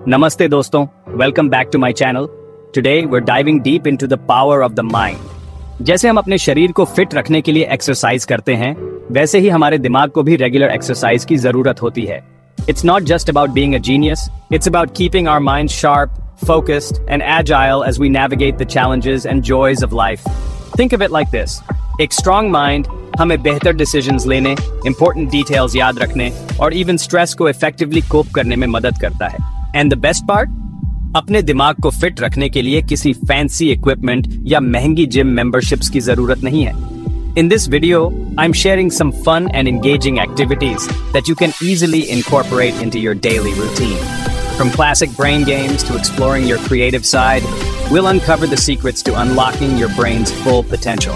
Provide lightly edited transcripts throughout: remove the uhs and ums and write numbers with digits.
Namaste दोस्तों, welcome back to my channel. Today we're diving deep into the power of the mind. जैसे हम अपने शरीर को फिट रखने के लिए एक्सरसाइज करते हैं, वैसे ही हमारे दिमाग को भी रेगुलर एक्सरसाइज की जरूरत होती है. It's not just about being a genius, it's about keeping our minds sharp, focused, and agile as we navigate the challenges and joys of life. Think of it like this. एक strong mind हमें बेहतर decisions लेने, important details याद रखने, और even stress को effectively cope करने में मदद करता है. And the best part? अपने दिमाग को फिट रखने के लिए किसी फैंसी इक्विपमेंट या महंगी जिम मेंबरशिप्स की जरूरत नहीं है. In this video, I'm sharing some fun and engaging activities that you can easily incorporate into your daily routine. From classic brain games to exploring your creative side, we'll uncover the secrets to unlocking your brain's full potential.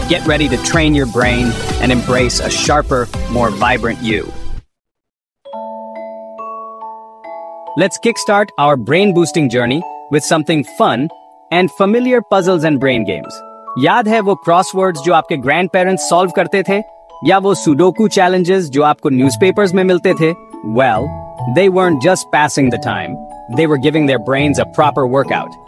Get ready to train your brain and embrace a sharper, more vibrant you. Let's kickstart our brain-boosting journey with something fun and familiar puzzles and brain games. याद है वो crosswords जो आपके grandparents solve करते थे, या वो sudoku challenges जो आपको न्यूज़पेपर्स में मिलते थे? Well, they weren't just passing the time; they were giving their brains a proper workout.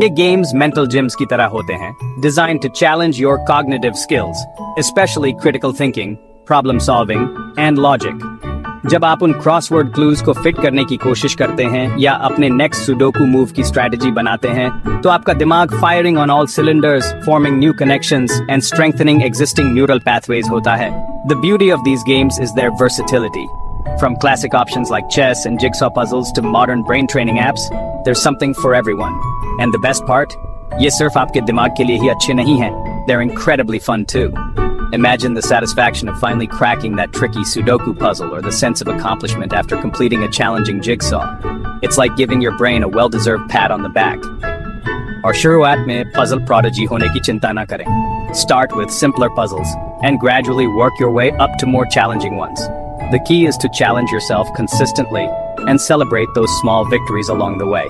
ये गेम्स मेंटल जिम्स की तरह होते हैं, designed to challenge your cognitive skills, especially critical thinking, problem solving, and logic. जब आप उन crossword clues को fit करने की कोशिश करते हैं या अपने नेक्स्ट सुडोकू मूव की स्ट्रेटजी बनाते हैं, तो आपका दिमाग firing on all cylinders, forming new connections and strengthening existing neural pathways होता है. The beauty of these games is their versatility. From classic options like chess and jigsaw puzzles to modern brain training apps, there's something for everyone. And the best part? ये सिर्फ आपके दिमाग के लिए ही अच्छे नहीं हैं. They're incredibly fun too. Imagine the satisfaction of finally cracking that tricky Sudoku puzzle or the sense of accomplishment after completing a challenging jigsaw. It's like giving your brain a well-deserved pat on the back. और शुरुआत में puzzle prodigy होने की चिंता ना करें. Start with simpler puzzles and gradually work your way up to more challenging ones. The key is to challenge yourself consistently and celebrate those small victories along the way.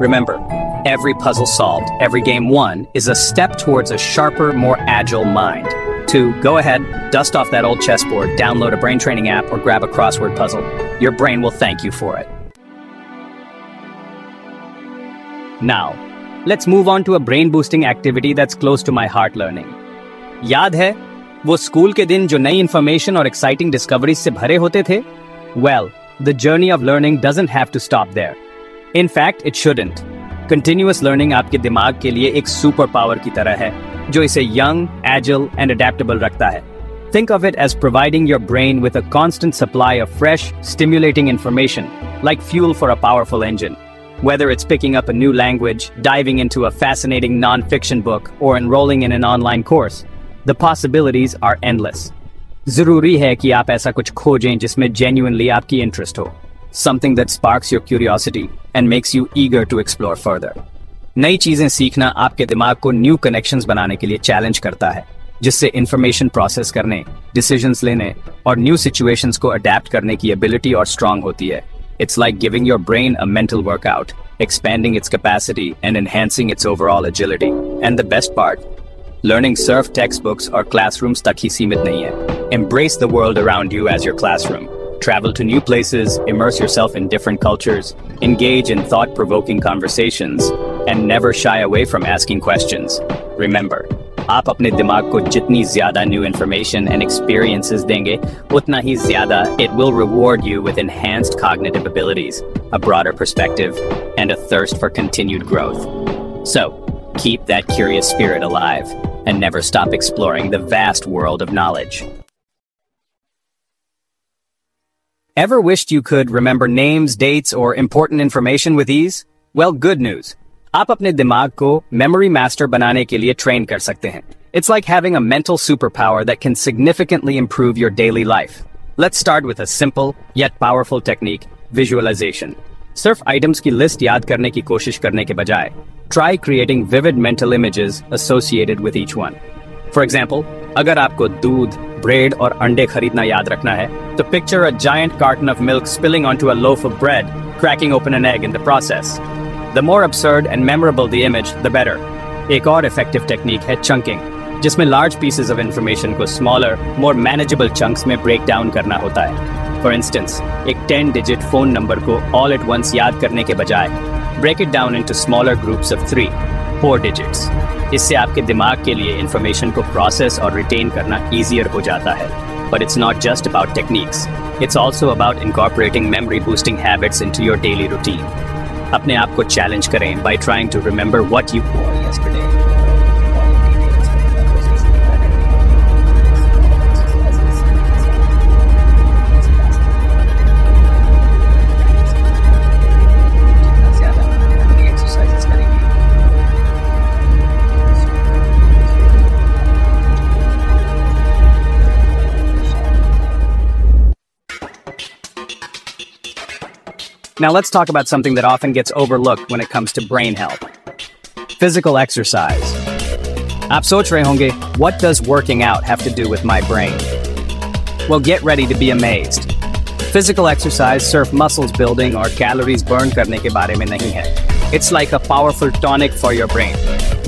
Remember, every puzzle solved, every game won is a step towards a sharper, more agile mind. 2. Go ahead, dust off that old chessboard, download a brain training app, or grab a crossword puzzle. Your brain will thank you for it. Now, let's move on to a brain-boosting activity that's close to my heart: learning. याद है वो school के दिन जो नई information और exciting discoveries से भरे होते थे? Well, the journey of learning doesn't have to stop there. In fact, it shouldn't. Continuous learning आपके दिमाग के लिए एक सुपर पावर की तरह है, जो इसे young, agile, and adaptable रखता है. Think of it as providing your brain with a constant supply of fresh, stimulating information, like fuel for a powerful engine. Whether it's picking up a new language, diving into a fascinating non-fiction book, or enrolling in an online course, the possibilities are endless. जरूरी है कि आप ऐसा कुछ खोजें जिसमें genuinely आपकी interest हो. Something that sparks your curiosity and makes you eager to explore further. नई चीजें सीखना आपके दिमाग को न्यू कनेक्शंस बनाने के लिए चैलेंज करता है, जिससे इंफॉर्मेशन प्रोसेस करने, डिसीजंस लेने और न्यू सिचुएशंस को अडेप्ट करने की एबिलिटी और स्ट्रांग होती है. It's like giving your brain a mental workout, expanding its capacity and enhancing its overall agility. And the best part? Learning सिर्फ textbooks और classrooms तक ही सीमित नहीं है. Embrace the world around you as your classroom. Travel to new places, immerse yourself in different cultures, engage in thought-provoking conversations, and never shy away from asking questions. Remember, आप अपने दिमाग को जितनी ज़्यादा new information and experiences देंगे, उतना ही ज़्यादा it will reward you with enhanced cognitive abilities, a broader perspective, and a thirst for continued growth. So, keep that curious spirit alive, and never stop exploring the vast world of knowledge. Ever wished you could remember names, dates, or important information with ease? Well, good news. आप अपने दिमाग को memory master बनाने के लिए train कर सकते हैं. It's like having a mental superpower that can significantly improve your daily life. Let's start with a simple yet powerful technique: visualization. सिर्फ items की list याद करने की कोशिश करने के बजाय, try creating vivid mental images associated with each one. For example, अगर आपको दूध, ब्रेड और अंडे खरीदना याद रखना है, तो picture a giant carton of milk spilling onto a loaf of bread, cracking open an egg in the process. The more absurd and memorable the image, the better. एक और effective technique है chunking. जिसमें large pieces of information को smaller more manageable chunks में break down करना होता है। For instance, एक 10 डिजिट फोन नंबर को ऑल एट वंस याद करने के बजाय break it down into smaller groups of 3-4 digits. इससे आपके दिमाग के लिए इंफॉर्मेशन को प्रोसेस और रिटेन करना ईजियर हो जाता है। But it's not just about techniques, it's also about incorporating memory boosting habits into your daily routine. अपने आप को चैलेंज करें by trying to remember what you wore yesterday. Now let's talk about something that often gets overlooked when it comes to brain health. Physical exercise. आप सोच रहे होंगे, what does working out have to do with my brain? Well, get ready to be amazed. Physical exercise सिर्फ muscles building और calories burn करने के बारे में नहीं है. It's like a powerful tonic for your brain.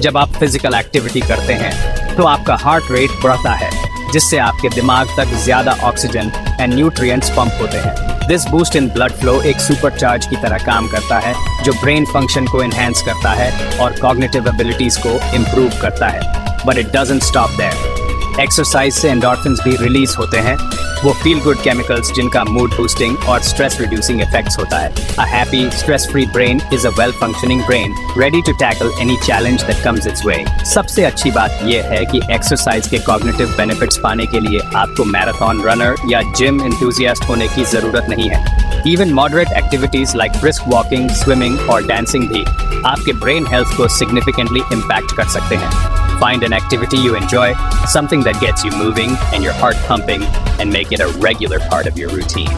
जब आप physical activity करते हैं, तो आपका heart rate बढ़ता है, जिससे आपके दिमाग तक ज्यादा ऑक्सीजन एंड न्यूट्रिएंट्स पंप होते हैं। This boost in blood flow एक सुपरचार्ज की तरह काम करता है, जो ब्रेन फंक्शन को एनहांस करता है और कॉग्निटिव एबिलिटीज को इम्प्रूव करता है। But it doesn't stop there. Exercise से एंडोर्फिन्स भी रिलीज होते हैं, वो फील गुड केमिकल्स जिनका मूड बूस्टिंग और स्ट्रेस रिड्यूसिंग इफेक्ट्स होता है। A happy stress free brain is a well functioning brain ready to tackle any challenge that comes its way. सबसे अच्छी बात यह है कि एक्सरसाइज के कॉग्निटिव बेनिफिट्स पाने के लिए आपको मैराथन रनर या जिम एंथुसियास्ट होने की जरूरत नहीं है। Even moderate activities like brisk walking, swimming और डांसिंग भी आपके ब्रेन हेल्थ को सिग्निफिकेंटली इम्पैक्ट कर सकते हैं। Find an activity you enjoy, something that gets you moving and your heart pumping, and make it a regular part of your routine.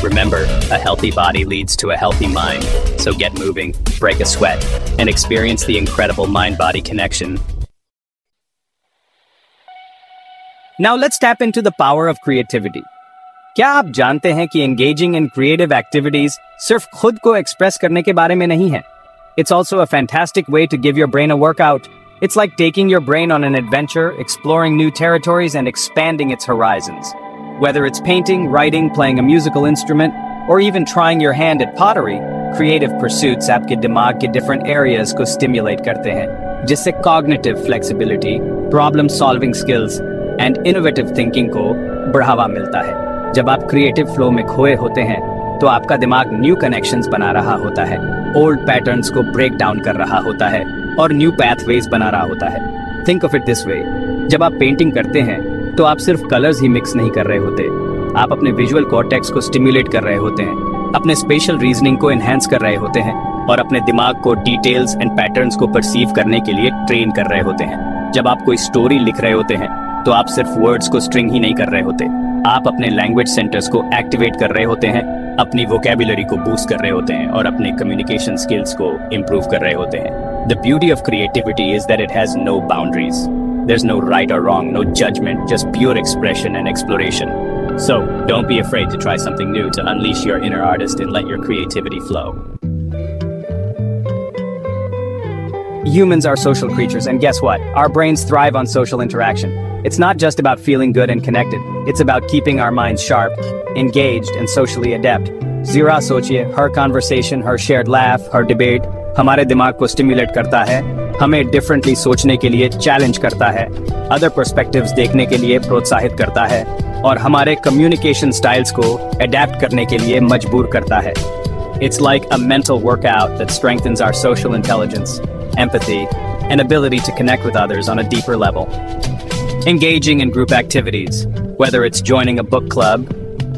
Remember, a healthy body leads to a healthy mind. So get moving, break a sweat, and experience the incredible mind-body connection. Now let's tap into the power of creativity. क्या आप जानते हैं कि engaging in creative activities सिर्फ खुद को express करने के बारे में नहीं है? It's also a fantastic way to give your brain a workout. It's like taking your brain on an adventure, exploring new territories and expanding its horizons. Whether it's painting, writing, playing a musical instrument, or even trying your hand at pottery, creative pursuits आपके दिमाग के different areas को stimulate करते हैं, जिससे cognitive flexibility, problem solving skills, and innovative thinking को बढ़ावा मिलता है। जब आप creative flow में खोए होते हैं, तो आपका दिमाग new connections बना रहा होता है, old patterns को break down कर रहा होता है, और न्यू पैथवेज बना रहा होता है। Think of it this way, जब आप पेंटिंग करते हैं तो आप सिर्फ कलर्स ही मिक्स नहीं कर रहे होते, आप अपने विजुअल कॉर्टेक्स को स्टिम्युलेट कर रहे होते हैं, अपने स्पेशल रीजनिंग को एनहांस कर रहे होते हैं और अपने दिमाग को डिटेल्स एंड पैटर्न्स को परसीव करने के लिए ट्रेन कर रहे होते हैं। जब आप कोई स्टोरी लिख रहे होते हैं तो आप सिर्फ वर्ड्स को स्ट्रिंग ही नहीं कर रहे होते, आप अपने लैंग्वेज सेंटर्स को एक्टिवेट कर रहे होते हैं, अपनी वोकैबुलरी को बूस्ट कर रहे होते हैं और अपने कम्युनिकेशन स्किल्स को इम्प्रूव कर रहे होते हैं। The beauty of creativity is that it has no boundaries. There's no right or wrong, no judgment, just pure expression and exploration. So, don't be afraid to try something new to unleash your inner artist and let your creativity flow. Humans are social creatures, and guess what? Our brains thrive on social interaction. It's not just about feeling good and connected. It's about keeping our minds sharp, engaged, and socially adept. Zira sochiye, her conversation, her shared laugh, her debate, हमारे दिमाग को stimulate करता है, हमें differently सोचने के लिए challenge करता है, अदर पर्सपेक्टिव्स देखने के लिए प्रोत्साहित करता है और हमारे कम्युनिकेशन स्टाइल्स को अडेप्ट करने के लिए मजबूर करता है। It's like a mental workout that strengthens our social intelligence, empathy, and ability to connect with others on a deeper level. Engaging in group activities, whether it's joining a book club,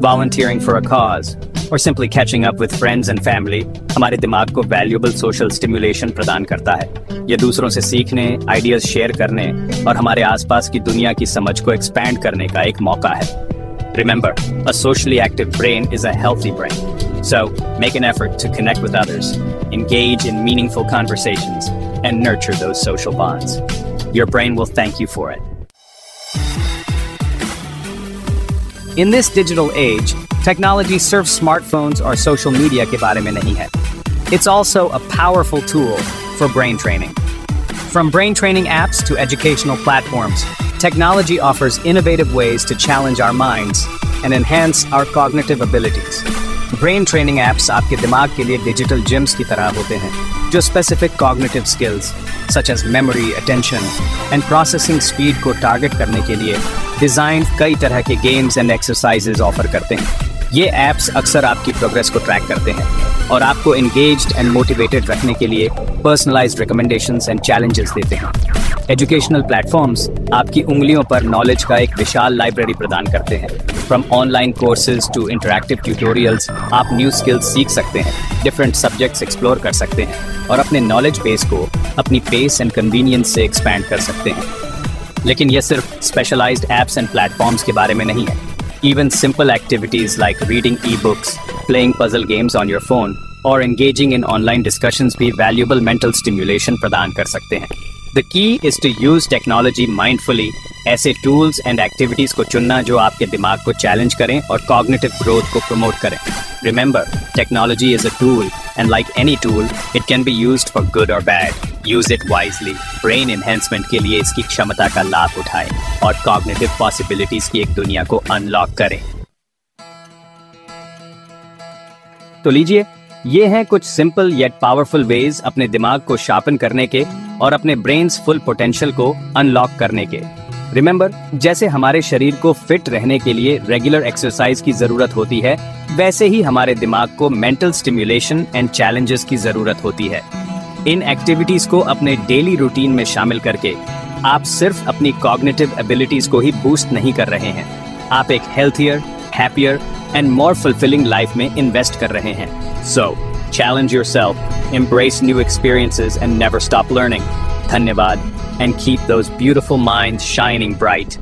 volunteering for a cause, or simply catching up with friends and family, हमारे दिमाग को valuable social stimulation प्रदान करता है। ये दूसरों से सीखने, आइडियाज शेयर करने और हमारे आसपास की दुनिया की समझ को एक्सपैंड करने का एक मौका है। Remember, a socially active brain is a healthy brain. So, make an effort to connect with others, engage in meaningful conversations, and nurture those social bonds. Your brain will thank you for it. In this digital age, technology सिर्फ smartphones और social media के बारे में नहीं है. It's also a powerful tool for brain training. From brain training apps to educational platforms, technology offers innovative ways to challenge our minds and enhance our cognitive abilities. Brain training apps आपके दिमाग के लिए digital gyms की तरह होते हैं जो specific cognitive skills such as memory, attention and processing speed को टारगेट करने के लिए डिजाइन कई तरह के गेम्स एंड एक्सरसाइजेज ऑफर करते हैं। ये ऐप्स अक्सर आपकी प्रोग्रेस को ट्रैक करते हैं और आपको एंगेज्ड एंड मोटिवेटेड रखने के लिए पर्सनलाइज्ड रिकमेंडेशंस एंड चैलेंजेस देते हैं। एजुकेशनल प्लेटफॉर्म्स आपकी उंगलियों पर नॉलेज का एक विशाल लाइब्रेरी प्रदान करते हैं। From online courses to interactive tutorials, आप न्यू स्किल्स सीख सकते हैं, डिफरेंट सब्जेक्ट्स एक्सप्लोर कर सकते हैं और अपने नॉलेज बेस को अपनी पेस एंड कन्वीनियंस से एक्सपैंड कर सकते हैं। लेकिन ये सिर्फ स्पेशलाइज्ड ऐप्स एंड प्लेटफॉर्म्स के बारे में नहीं है। Even simple activities like reading e-books, playing puzzle games on your phone, or engaging in online discussions भी valuable mental stimulation प्रदान कर सकते हैं। The key is to use technology mindfully, ऐसे tools and activities को चुनना जो आपके दिमाग को challenge करें और cognitive growth को promote करें। Remember, technology is a tool, and like any tool, it can be used for good or bad. Use it wisely. Brain enhancement के लिए इसकी क्षमता का लाभ उठाएं और cognitive possibilities की एक दुनिया को unlock करें। तो लीजिए, ये हैं कुछ सिंपल येट पावरफुल वेज अपने दिमाग को शार्पन करने के और अपने ब्रेन्स फुल पोटेंशियल को अनलॉक करने के। रिमेंबर, जैसे हमारे शरीर को फिट रहने के लिए रेगुलर एक्सरसाइज की जरूरत होती है, वैसे ही हमारे दिमाग को मेंटल स्टिम्युलेशन एंड चैलेंजेस की जरूरत होती है। इन एक्टिविटीज को अपने डेली रूटीन में शामिल करके आप सिर्फ अपनी कॉग्निटिव एबिलिटीज को ही बूस्ट नहीं कर रहे हैं, आप एक healthier, happier and more fulfilling life में इन्वेस्ट कर रहे हैं। So, challenge yourself, embrace new experiences and never stop learning. Dhanyavad, and keep those beautiful minds shining bright.